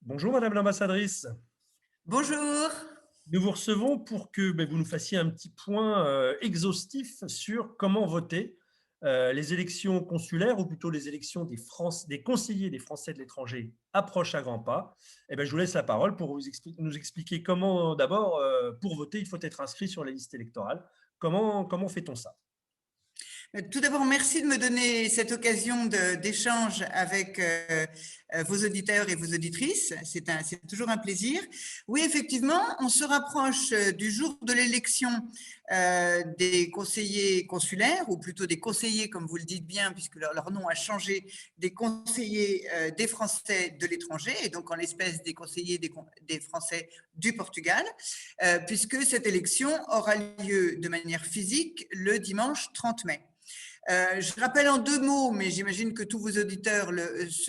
Bonjour Madame l'ambassadrice. Bonjour. Nous vous recevons pour que vous nous fassiez un petit point exhaustif sur comment voter les élections consulaires, ou plutôt les élections des conseillers des Français de l'étranger approchent à grands pas. Je vous laisse la parole pour nous expliquer comment, d'abord, pour voter, il faut être inscrit sur les listes électorales. Comment fait-on ça? Tout d'abord, merci de me donner cette occasion d'échange avec vos auditeurs et vos auditrices. C'est toujours un plaisir. Oui, effectivement, on se rapproche du jour de l'élection des conseillers consulaires, ou plutôt des conseillers, comme vous le dites bien, puisque leur nom a changé, des conseillers des Français de l'étranger, et donc en l'espèce des conseillers des Français du Portugal, puisque cette élection aura lieu de manière physique le dimanche 30 mai. Je rappelle en deux mots, mais j'imagine que tous vos auditeurs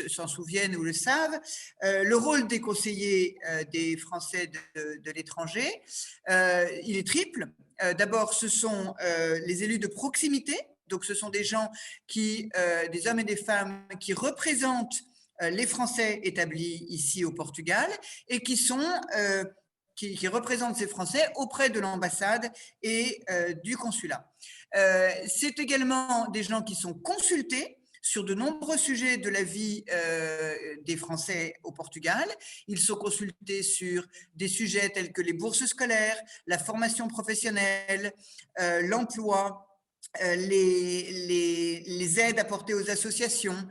s'en souviennent ou le savent, le rôle des conseillers des Français de l'étranger. Il est triple. D'abord, ce sont les élus de proximité. Donc, ce sont des gens des hommes et des femmes qui représentent les Français établis ici au Portugal et qui représentent ces Français auprès de l'ambassade et du consulat. C'est également des gens qui sont consultés sur de nombreux sujets de la vie des Français au Portugal. Ils sont consultés sur des sujets tels que les bourses scolaires, la formation professionnelle, l'emploi, les aides apportées aux associations,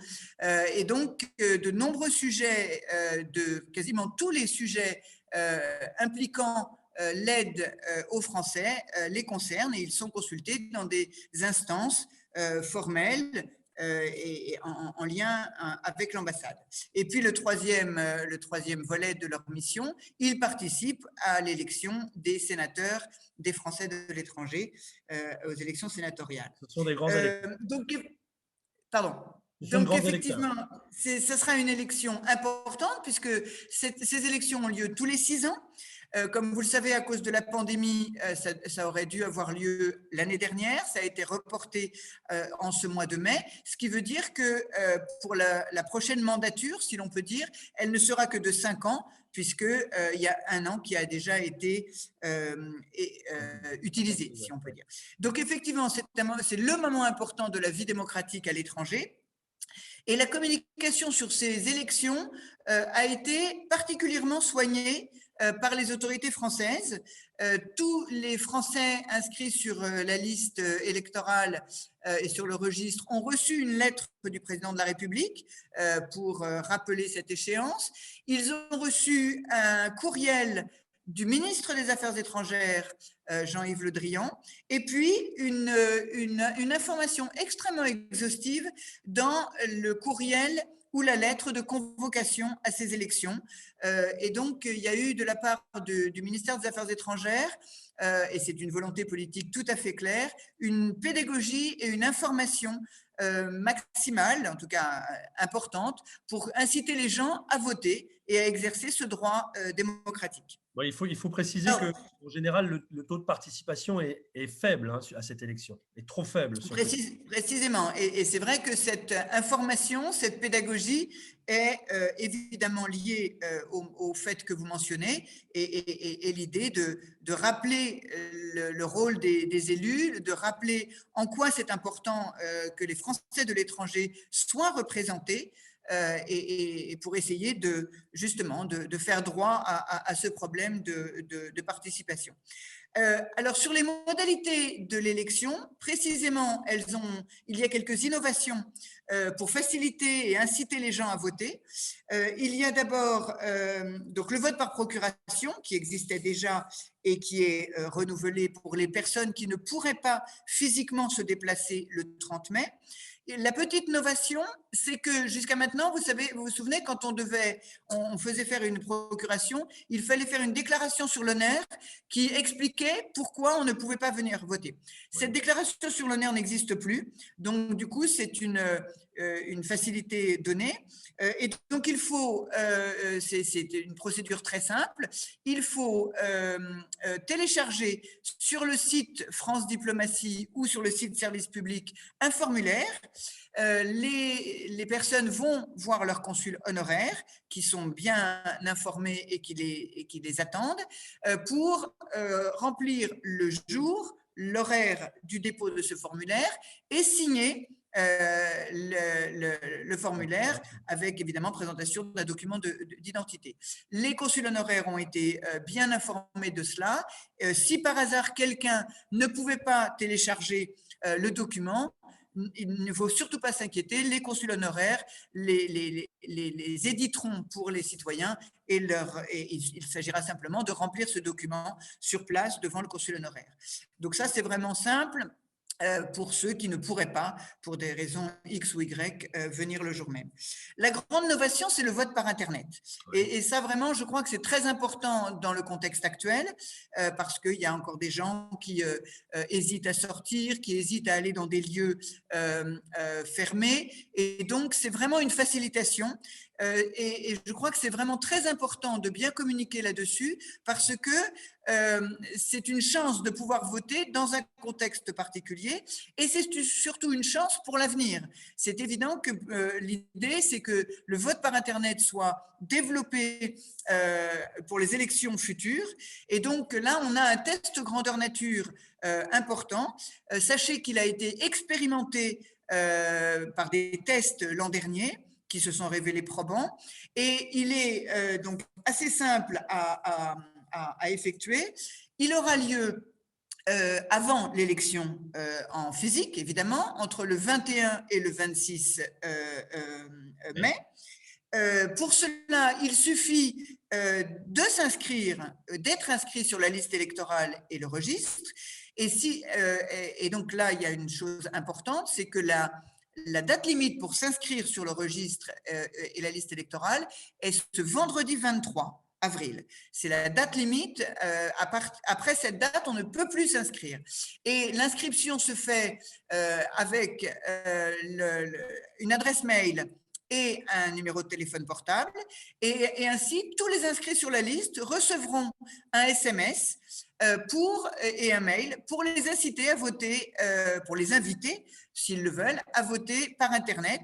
et donc de nombreux sujets, de quasiment tous les sujets impliquant l'aide aux Français les concernent, et ils sont consultés dans des instances formelles et en lien avec l'ambassade. Et puis le troisième volet de leur mission, ils participent à l'élection des sénateurs des Français de l'étranger aux élections sénatoriales. Ce sont des grands électeurs. Pardon. Ce sont de Donc, grands électeurs. effectivement, ce sera une élection importante puisque ces élections ont lieu tous les 6 ans. Comme vous le savez, à cause de la pandémie, ça aurait dû avoir lieu l'année dernière. Ça a été reporté en ce mois de mai, ce qui veut dire que pour la prochaine mandature, si l'on peut dire, elle ne sera que de 5 ans, puisqu'il y a 1 an qui a déjà été utilisé, si on peut dire. Donc, effectivement, c'est le moment important de la vie démocratique à l'étranger. Et la communication sur ces élections a été particulièrement soignée par les autorités françaises. Tous les Français inscrits sur la liste électorale et sur le registre ont reçu une lettre du président de la République pour rappeler cette échéance. Ils ont reçu un courriel du ministre des Affaires étrangères, Jean-Yves Le Drian, et puis une information extrêmement exhaustive dans le courriel ou la lettre de convocation à ces élections. Et donc, il y a eu de la part du ministère des Affaires étrangères, et c'est une volonté politique tout à fait claire, une pédagogie et une information maximale, en tout cas importante, pour inciter les gens à voter et à exercer ce droit démocratique. Bon, il faut préciser qu'en général, le taux de participation est faible à cette élection, est trop faible. Précisément. Et c'est vrai que cette information, cette pédagogie est évidemment liée au fait que vous mentionnez et l'idée de rappeler le rôle des élus, de rappeler en quoi c'est important que les Français de l'étranger soient représentés, et pour essayer justement de faire droit à ce problème de participation. Alors, sur les modalités de l'élection, précisément, il y a quelques innovations pour faciliter et inciter les gens à voter. Il y a d'abord donc le vote par procuration qui existait déjà et qui est renouvelé pour les personnes qui ne pourraient pas physiquement se déplacer le 30 mai. La petite novation, c'est que jusqu'à maintenant, vous vous souvenez, quand on faisait faire une procuration, il fallait faire une déclaration sur l'honneur qui expliquait pourquoi on ne pouvait pas venir voter. Cette déclaration sur l'honneur n'existe plus. Donc, du coup, c'est une une facilité donnée. Et donc, il faut, c'est une procédure très simple, il faut télécharger sur le site France Diplomatie ou sur le site Service Public un formulaire. Les personnes vont voir leurs consuls honoraires qui sont bien informés et qui les attendent pour remplir le jour, l'horaire du dépôt de ce formulaire et signer le formulaire avec évidemment présentation d'un document d'identité. Les consuls honoraires ont été bien informés de cela. Si par hasard quelqu'un ne pouvait pas télécharger le document, il ne faut surtout pas s'inquiéter, les consuls honoraires les éditeront pour les citoyens et il s'agira simplement de remplir ce document sur place devant le consul honoraire. Donc ça, c'est vraiment simple pour ceux qui ne pourraient pas, pour des raisons X ou Y, venir le jour même. La grande innovation, c'est le vote par Internet. Et ça, vraiment, je crois que c'est très important dans le contexte actuel, parce qu'il y a encore des gens qui hésitent à sortir, qui hésitent à aller dans des lieux fermés. Et donc, c'est vraiment une facilitation. Et je crois que c'est vraiment très important de bien communiquer là-dessus, parce que c'est une chance de pouvoir voter dans un contexte particulier et c'est surtout une chance pour l'avenir. C'est évident que l'idée, c'est que le vote par Internet soit développé pour les élections futures et donc là, on a un test grandeur nature important. Sachez qu'il a été expérimenté par des tests l'an dernier qui se sont révélés probants et il est donc assez simple à effectuer. Il aura lieu avant l'élection en physique, évidemment, entre le 21 et le 26 mai. Pour cela, il suffit de s'inscrire, d'être inscrit sur la liste électorale et le registre. Et donc là, il y a une chose importante, c'est que la date limite pour s'inscrire sur le registre et la liste électorale est ce vendredi 23 avril. C'est la date limite. Après cette date, on ne peut plus s'inscrire. Et l'inscription se fait avec une adresse mail et un numéro de téléphone portable. Et ainsi, tous les inscrits sur la liste recevront un SMS et un mail pour les inciter à voter, pour les inviter, s'ils le veulent, à voter par Internet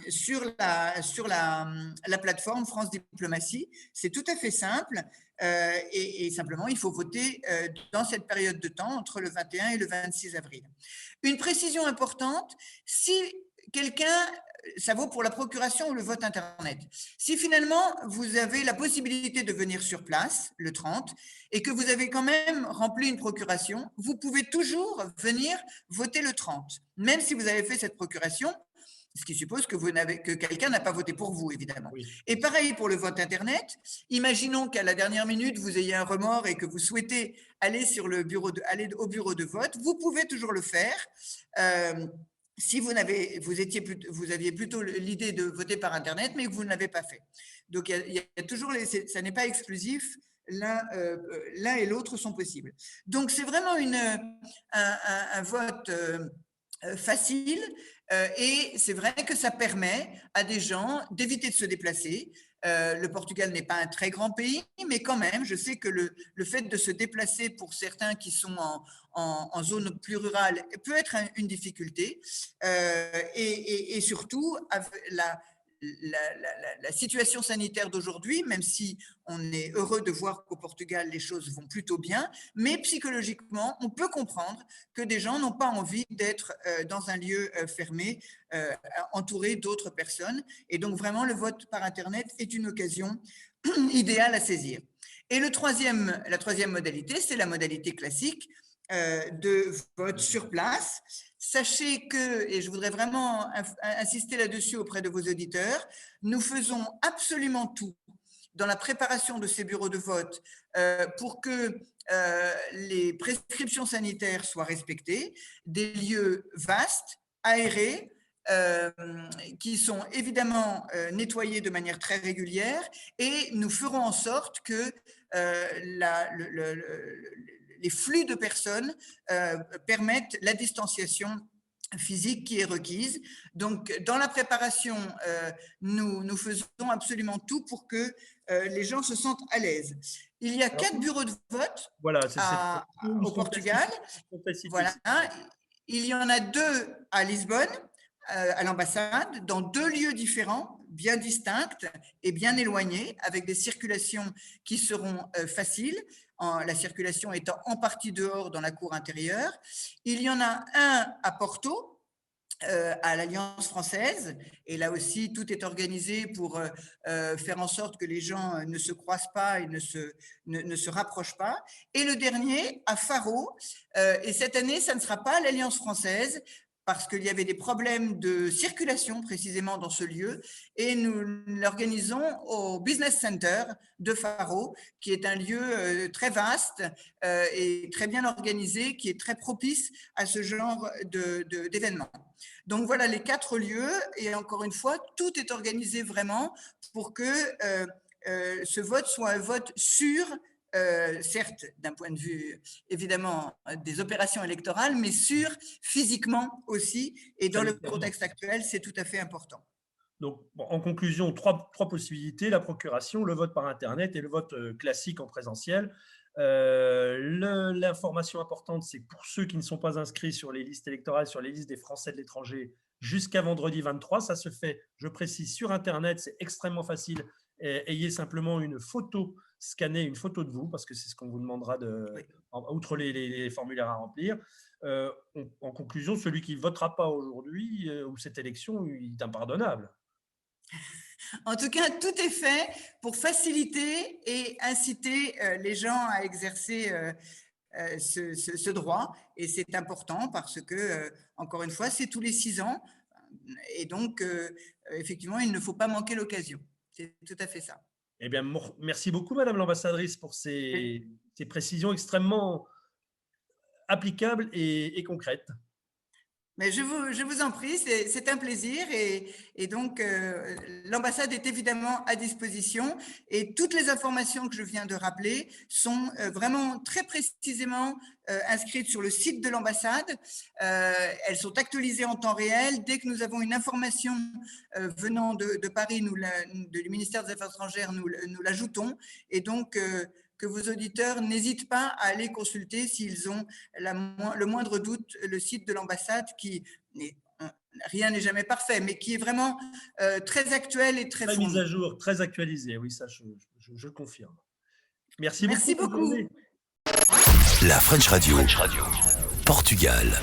sur la plateforme France Diplomatie. C'est tout à fait simple et simplement, il faut voter dans cette période de temps entre le 21 et le 26 avril. Une précision importante, si quelqu'un, ça vaut pour la procuration ou le vote Internet. Si finalement, vous avez la possibilité de venir sur place le 30 et que vous avez quand même rempli une procuration, vous pouvez toujours venir voter le 30, même si vous avez fait cette procuration, ce qui suppose que quelqu'un n'a pas voté pour vous, évidemment. Oui. Et pareil pour le vote Internet. Imaginons qu'à la dernière minute, vous ayez un remords et que vous souhaitez aller au bureau de vote. Vous pouvez toujours le faire. Si vous aviez plutôt l'idée de voter par Internet, mais que vous ne l'avez pas fait. Donc, il y a toujours, ça n'est pas exclusif, l'un et l'autre sont possibles. Donc, c'est vraiment un vote facile et c'est vrai que ça permet à des gens d'éviter de se déplacer. Le Portugal n'est pas un très grand pays, mais quand même, je sais que le fait de se déplacer pour certains qui sont en zone plus rurale peut être une difficulté. Et surtout, la situation sanitaire d'aujourd'hui, même si on est heureux de voir qu'au Portugal, les choses vont plutôt bien, mais psychologiquement, on peut comprendre que des gens n'ont pas envie d'être dans un lieu fermé, entouré d'autres personnes. Et donc, vraiment, le vote par Internet est une occasion idéale à saisir. Et la troisième modalité, c'est la modalité classique de vote sur place. Sachez que, et je voudrais vraiment insister là-dessus auprès de vos auditeurs, nous faisons absolument tout dans la préparation de ces bureaux de vote pour que les prescriptions sanitaires soient respectées, des lieux vastes, aérés, qui sont évidemment nettoyés de manière très régulière et nous ferons en sorte que les flux de personnes permettent la distanciation physique qui est requise. Donc, dans la préparation, nous faisons absolument tout pour que les gens se sentent à l'aise. Il y a 4 bureaux de vote Voilà, c'est cette question, au Portugal. Voilà. Il y en a 2 à Lisbonne, à l'ambassade, dans 2 lieux différents, bien distincts et bien éloignés, avec des circulations qui seront faciles, la circulation étant en partie dehors dans la cour intérieure. Il y en a un à Porto, à l'Alliance française, et là aussi tout est organisé pour faire en sorte que les gens ne se croisent pas et ne se rapprochent pas, et le dernier à Faro, et cette année ça ne sera pas l'Alliance française parce qu'il y avait des problèmes de circulation précisément dans ce lieu, et nous l'organisons au Business Center de Faro, qui est un lieu très vaste et très bien organisé, qui est très propice à ce genre d'événements. Donc voilà les 4 lieux, et encore une fois, tout est organisé vraiment pour que ce vote soit un vote sûr, certes d'un point de vue évidemment des opérations électorales, mais sûr physiquement aussi, et dans le contexte actuel, c'est tout à fait important. Donc, bon, en conclusion, trois possibilités, la procuration, le vote par Internet et le vote classique en présentiel. L'information importante, c'est pour ceux qui ne sont pas inscrits sur les listes électorales, sur les listes des Français de l'étranger, jusqu'à vendredi 23. Ça se fait, je précise, sur Internet, c'est extrêmement facile. Ayez simplement une photo, scannez une photo de vous, parce que c'est ce qu'on vous demandera, outre les formulaires à remplir. En conclusion, celui qui ne votera pas aujourd'hui ou cette élection, il est impardonnable. En tout cas, tout est fait pour faciliter et inciter les gens à exercer ce droit. Et c'est important parce que, encore une fois, c'est tous les 6 ans. Et donc, effectivement, il ne faut pas manquer l'occasion. C'est tout à fait ça. Eh bien, merci beaucoup, Madame l'ambassadrice, pour ces précisions extrêmement applicables et concrètes. Mais je vous en prie, c'est un plaisir, et donc l'ambassade est évidemment à disposition, et toutes les informations que je viens de rappeler sont vraiment très précisément inscrites sur le site de l'ambassade. Elles sont actualisées en temps réel. Dès que nous avons une information venant de Paris, du ministère des Affaires étrangères, nous l'ajoutons, et donc que vos auditeurs n'hésitent pas à aller consulter s'ils ont le moindre doute le site de l'ambassade, qui rien n'est jamais parfait, mais qui est vraiment très actuel et très mise à jour, très actualisé. Oui, ça, je confirme. Merci beaucoup. Merci beaucoup. La French Radio, Portugal.